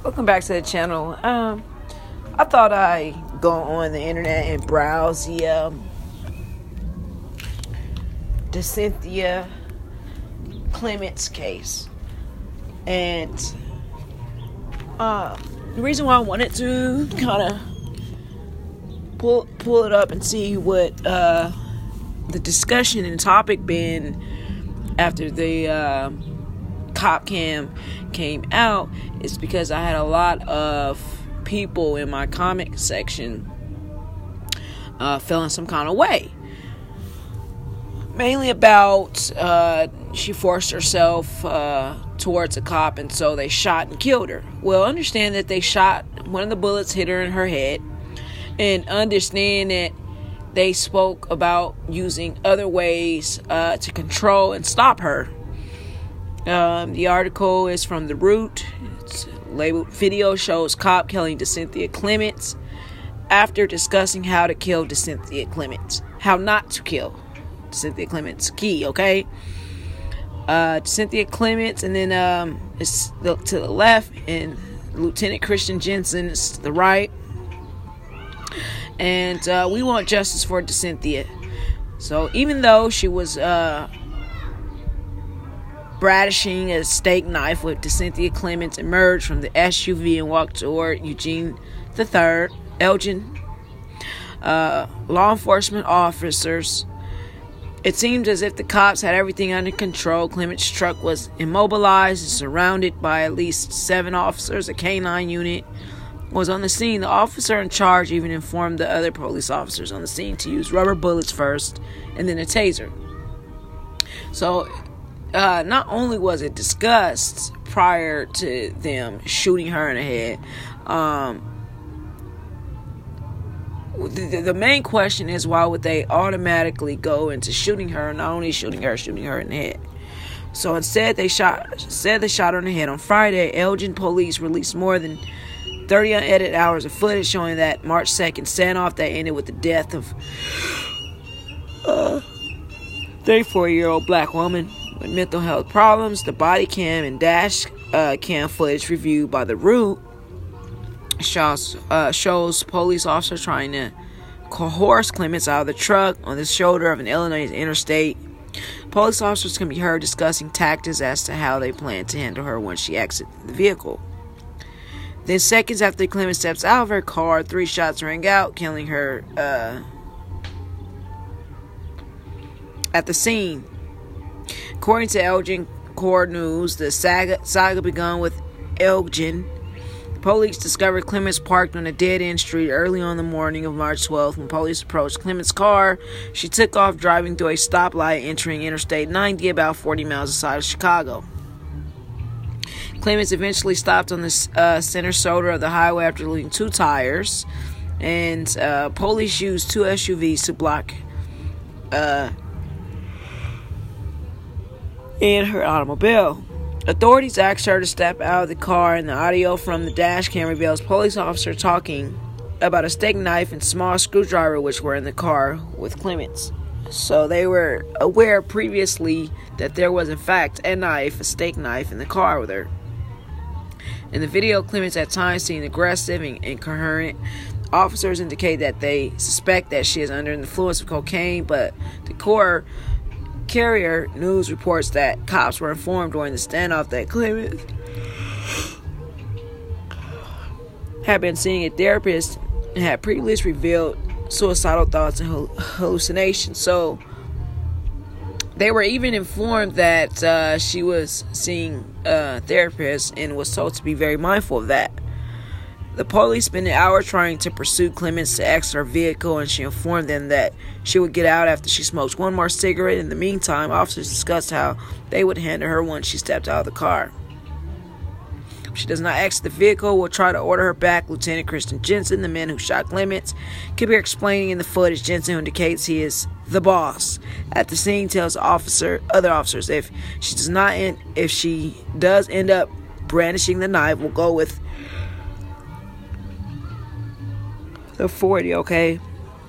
Welcome back to the channel. I thought I'd go on the internet and browse the DeCynthia Clements case. And the reason why I wanted to kind of pull it up and see what the discussion and topic been after the cop cam came out is because I had a lot of people in my comment section feeling some kind of way, mainly about she forced herself towards a cop, and so they shot and killed her. Well, understand that they shot, one of the bullets hit her in her head, and understand that they spoke about using other ways to control and stop her. The article is from The Root. It's labeled "Video Shows Cop Killing DeCynthia Clements After Discussing How to Kill DeCynthia Clements." How not to kill DeCynthia Clements. Key, okay? DeCynthia Clements, and then it's to the left, and Lieutenant Christian Jensen is to the right. And we want justice for DeCynthia. So even though she was brandishing a steak knife with DeCynthia Clements emerged from the SUV and walked toward Eugene III, Elgin. Law enforcement officers. It seemed as if the cops had everything under control. Clements' truck was immobilized and surrounded by at least 7 officers. A K-9 unit was on the scene. The officer in charge even informed the other police officers on the scene to use rubber bullets first and then a taser. So not only was it discussed prior to them shooting her in the head, the main question is, why would they automatically go into shooting her, not only shooting her in the head? So instead they shot her in the head. On Friday, Elgin police released more than 30 unedited hours of footage showing that March 2nd standoff that ended with the death of 34-year-old black woman with mental health problems. The body cam and dash cam footage reviewed by The Root shows police officers trying to coerce Clements out of the truck on the shoulder of an Illinois interstate. Police officers can be heard discussing tactics as to how they plan to handle her when she exits the vehicle. Then seconds after Clements steps out of her car, 3 shots rang out, killing her at the scene. According to Elgin Court News, the saga began with Elgin. Police discovered Clements parked on a dead-end street early on the morning of March 12th. When police approached Clements' car, she took off driving through a stoplight, entering Interstate 90 about 40 miles outside of Chicago. Clements eventually stopped on the center shoulder of the highway after losing 2 tires, and police used 2 SUVs to block in her automobile. Authorities asked her to step out of the car, and the audio from the dash cam reveals police officer talking about a steak knife and small screwdriver which were in the car with Clements. So they were aware previously that there was in fact a steak knife in the car with her. In the video, Clements at times seemed aggressive and incoherent. Officers indicate that they suspect that she is under the influence of cocaine, but the Carrier News reports that cops were informed during the standoff that Clements had been seeing a therapist and had previously revealed suicidal thoughts and hallucinations. So they were even informed that she was seeing a therapist and was told to be very mindful of that. The police spent an hour trying to pursue Clements to exit her vehicle, and she informed them that she would get out after she smoked 1 more cigarette. In the meantime, officers discussed how they would handle her once she stepped out of the car. If she does not exit the vehicle, we'll try to order her back. Lieutenant Christian Jensen, the man who shot Clements, can be explaining in the footage. Jensen, who indicates he is the boss at the scene, tells other officers if she does end up brandishing the knife, we'll go with the 40, okay?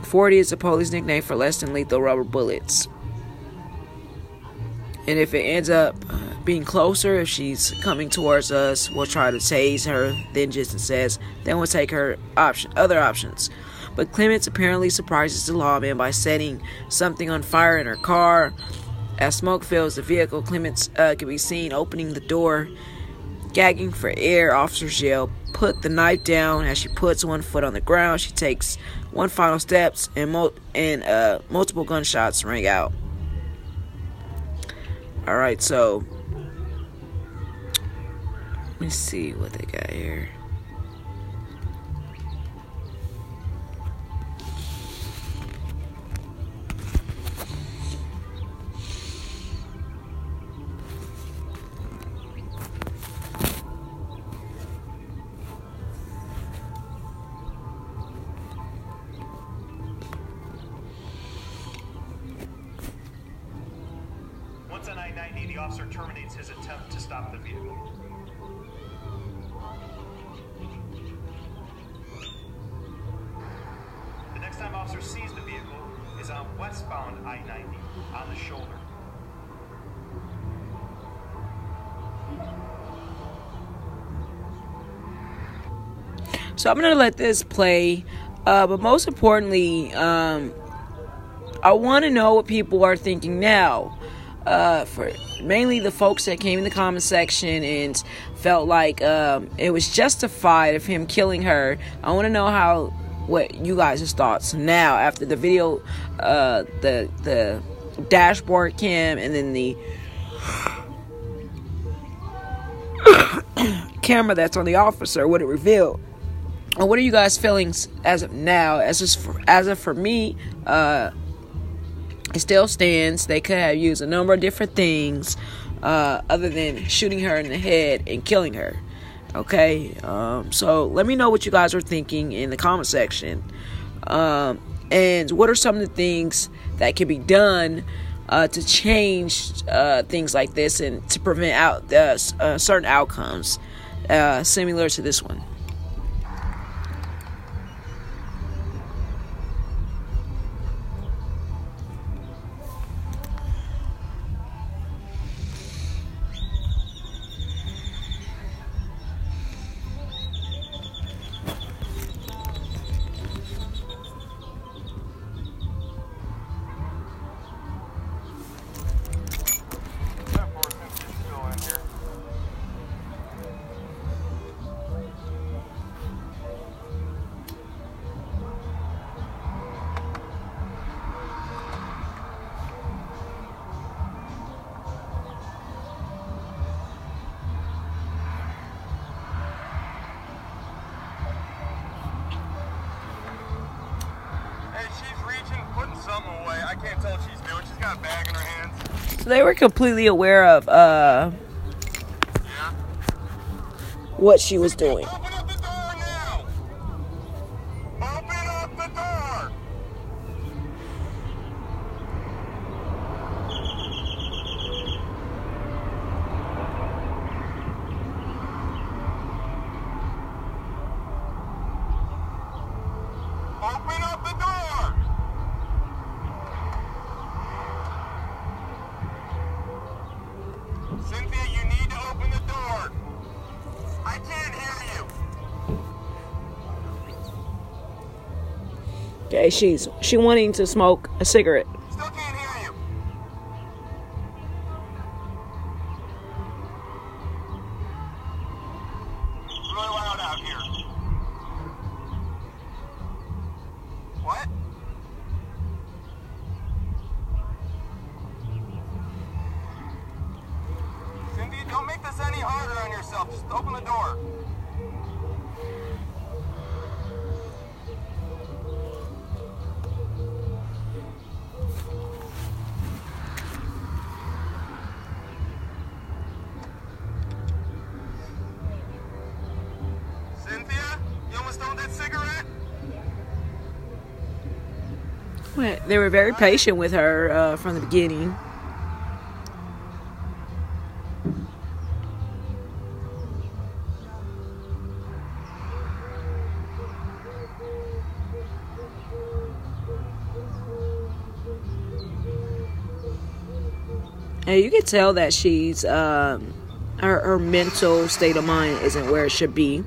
40 is the police nickname for less than lethal rubber bullets. And if it ends up being closer, if she's coming towards us, we'll try to tase her. Then Jason says, then we'll take her other options. But Clements apparently surprises the lawman by setting something on fire in her car. As smoke fills the vehicle, Clements can be seen opening the door, gagging for air. Officers yell, "Put the knife down." As she puts one foot on the ground, she takes one final steps, and multiple gunshots ring out. Alright, so let me see what they got here. Once on I-90, the officer terminates his attempt to stop the vehicle. The next time officer sees the vehicle is on westbound I-90 on the shoulder. So I'm gonna let this play, but most importantly, I want to know what people are thinking now. For mainly the folks that came in the comment section and felt like it was justified of him killing her. I want to know what you guys' thoughts now after the video, the dashboard cam, and then the camera that's on the officer, what it revealed. And what are you guys' feelings as of now? As of for me, it still stands. They could have used a number of different things other than shooting her in the head and killing her. Okay, so let me know what you guys are thinking in the comment section. And what are some of the things that can be done to change things like this and to prevent certain outcomes similar to this one. I can't tell what she's doing. She's got a bag in her hands. So they were completely aware of what she was doing. Open up the door now! Open up the door! Open up the door! Cynthia, you need to open the door. I can't hear you. Okay, she wanting to smoke a cigarette. Still can't hear you. Really loud out here. What? Cynthia, don't make this any harder on yourself. Just open the door. Cynthia, you almost stoned that cigarette? They were very patient with her from the beginning. And you can tell that she's her mental state of mind isn't where it should be.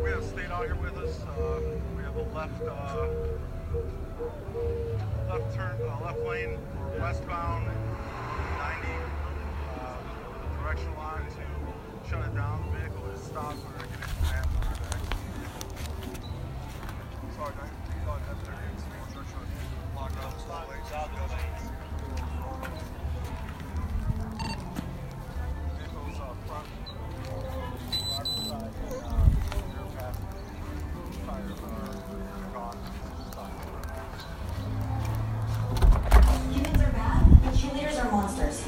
We have State out here with us. We have a left lane westbound 90. Direction line to shut it down. The vehicle is stopped. We're getting command for the next vehicle. Sorry, that's their instruction. Locked up. Stop lanes. Vehicles front. Humans are bad, cheerleaders are monsters.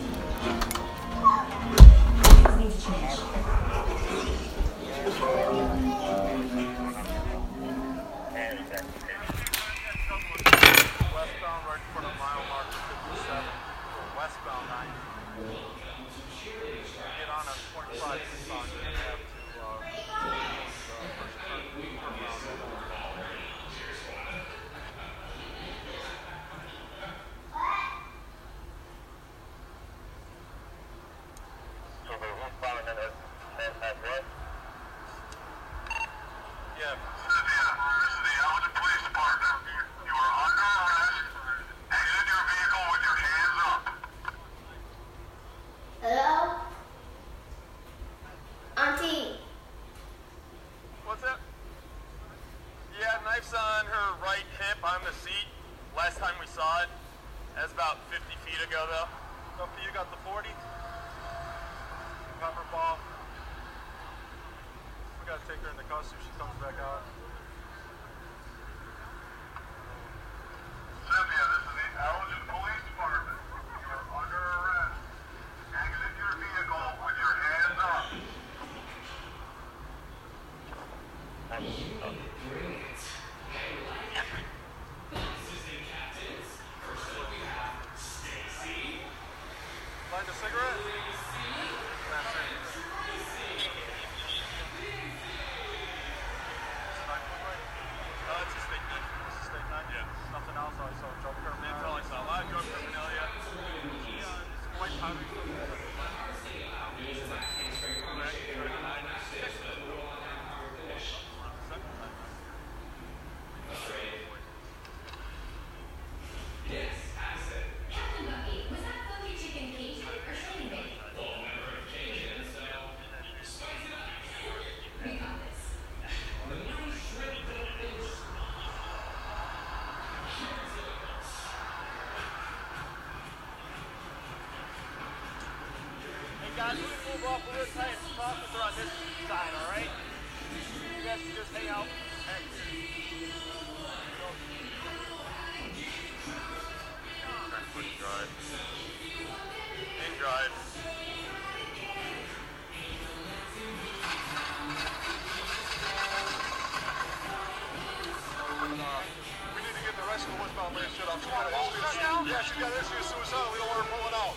Things need to change. Westbound right in front of mile marker 57. Westbound 90. Get on a 45 eastbound and have on her right hip on the seat. Last time we saw it, that's about 50 feet ago though. Sophie, you got the 40? Pepper ball. We gotta take her into custody if she comes back out. Cynthia, this is the Elgin Police Department. You are under arrest. Exit your vehicle with your hands up. Light a cigarette? It's a state 9. This is state 9? Yeah. Nothing else. I saw drug paraphernalia. That's all I saw. A lot of drug paraphernalia. It's white powder. Guys, we move off a little tight. The officer on this side, all right? You guys can just hang out back here. Drive. And drive. lay shit off. Yeah, she's got issues suicidal. We don't want her pulling out.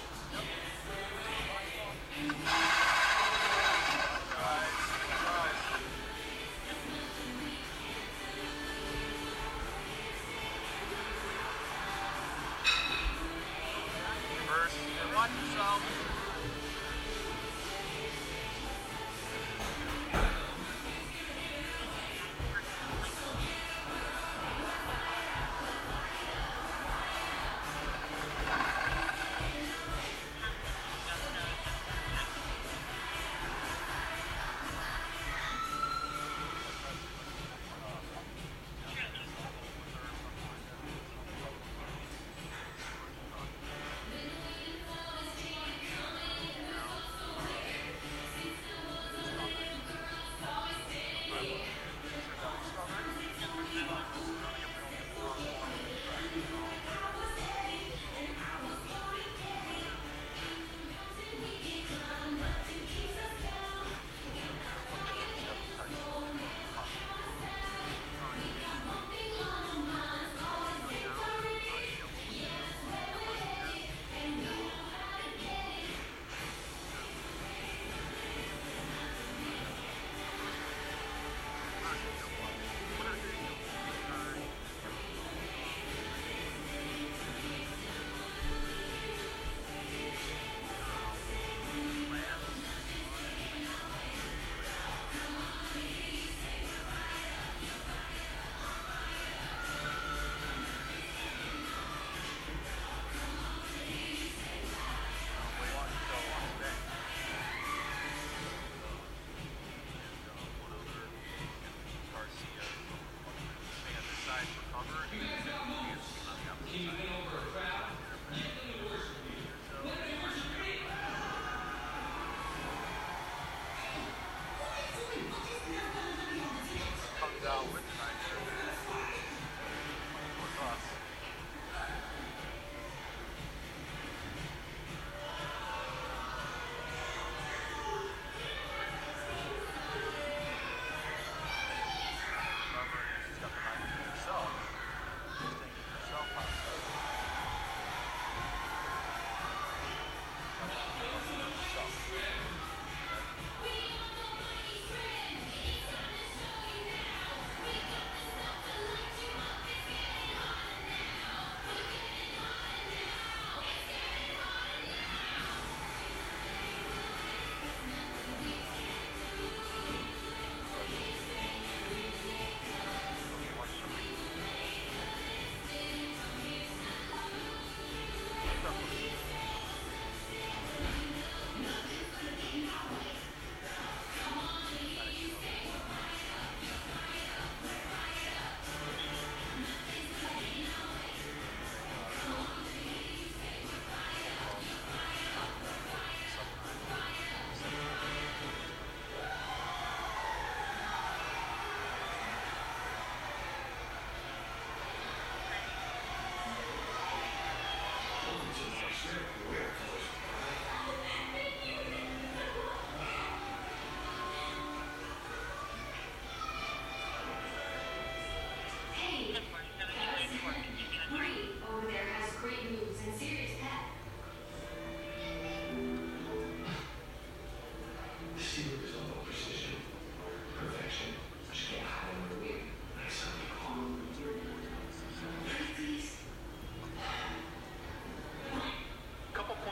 Reverse. And watch yourself.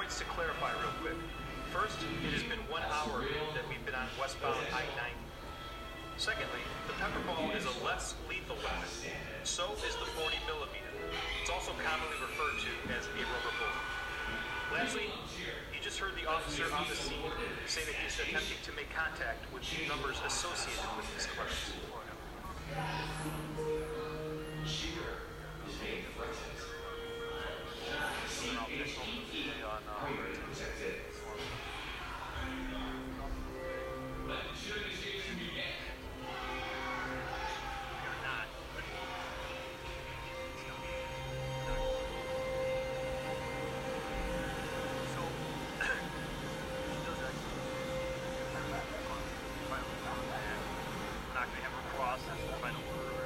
To clarify real quick. First, it has been 1 hour that we've been on westbound I-90. Secondly, the pepper ball is a less lethal weapon. So is the 40 millimeter. It's also commonly referred to as a rubber bullet. Lastly, you just heard the officer on the scene say that he's attempting to make contact with numbers associated with his clerks. Not going to have her cross, that's the final order.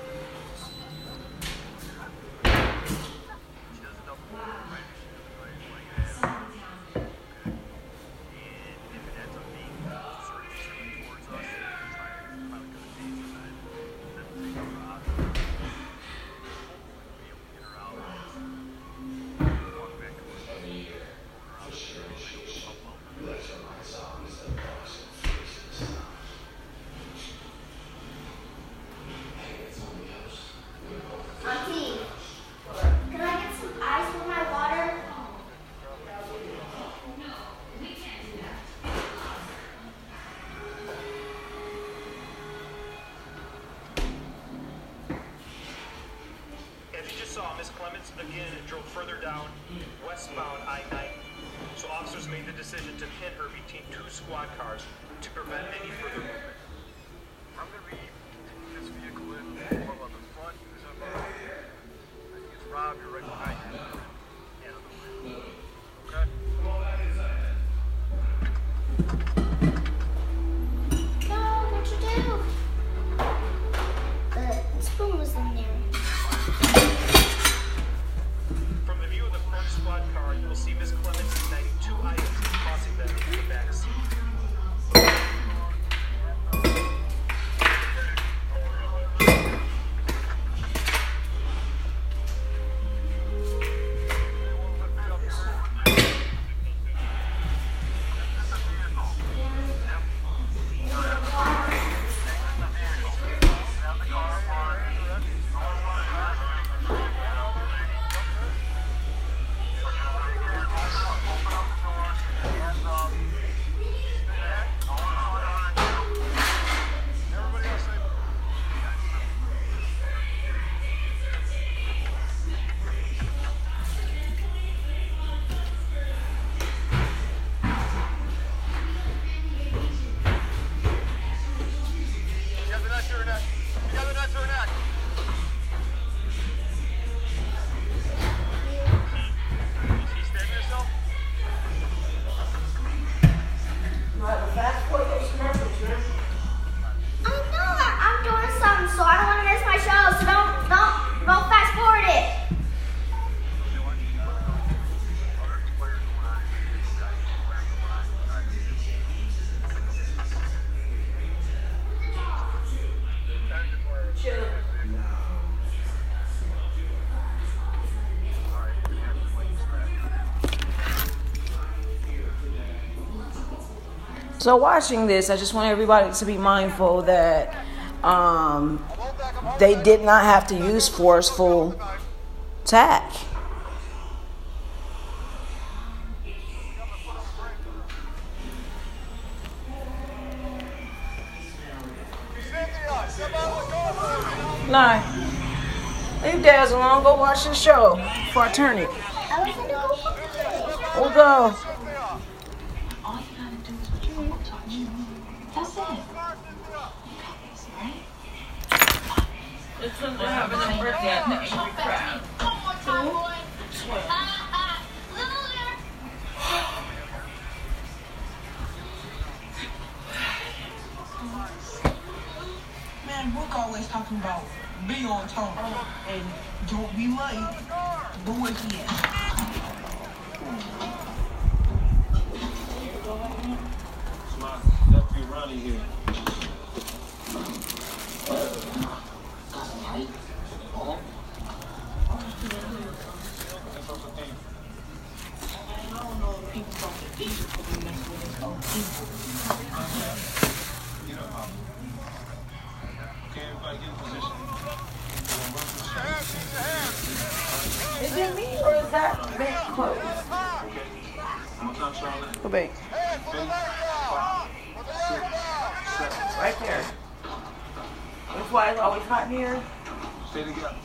again drove further down westbound I-90. So officers made the decision to pin her between two squad cars to prevent any further movement. I'm going to be taking this vehicle in from on the front. Who's on the right? I think it's Rob, you're right behind you. And on the rear. Okay? No, what'd you do? The spoon was in there. From the view of the front squad car, you will see Miss Clements igniting two items and tossing them into the back seat. So watching this, I just want everybody to be mindful that they did not have to use forceful attack. No. Leave Daz alone. Go watch the show before I turn it. We'll go. All you gotta do is put your phone touch. That's it. It's when they're having a birthday at the Angry Crowd. Man, Brooke always talking about be on time and don't be late. Do it again. Nephew Ronnie here. I don't know if people from the east will mess with this old people. Okay, everybody get in position. Is it me or is that bank closed? One time, Charlotte. Go back. 5, 6, 7. Right there. That's why it's always hot in here. Stay together.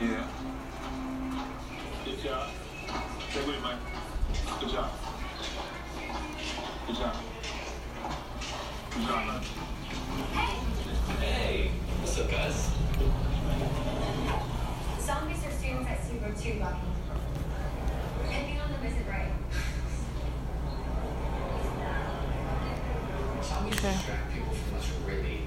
Yeah. Good job. Stay with me, Mike. Good job. Good job. Good job, man. Hey, what's up, guys? Zombies are students at Super 2, Bucky. Ending on the visit right. Zombies distract people from what's really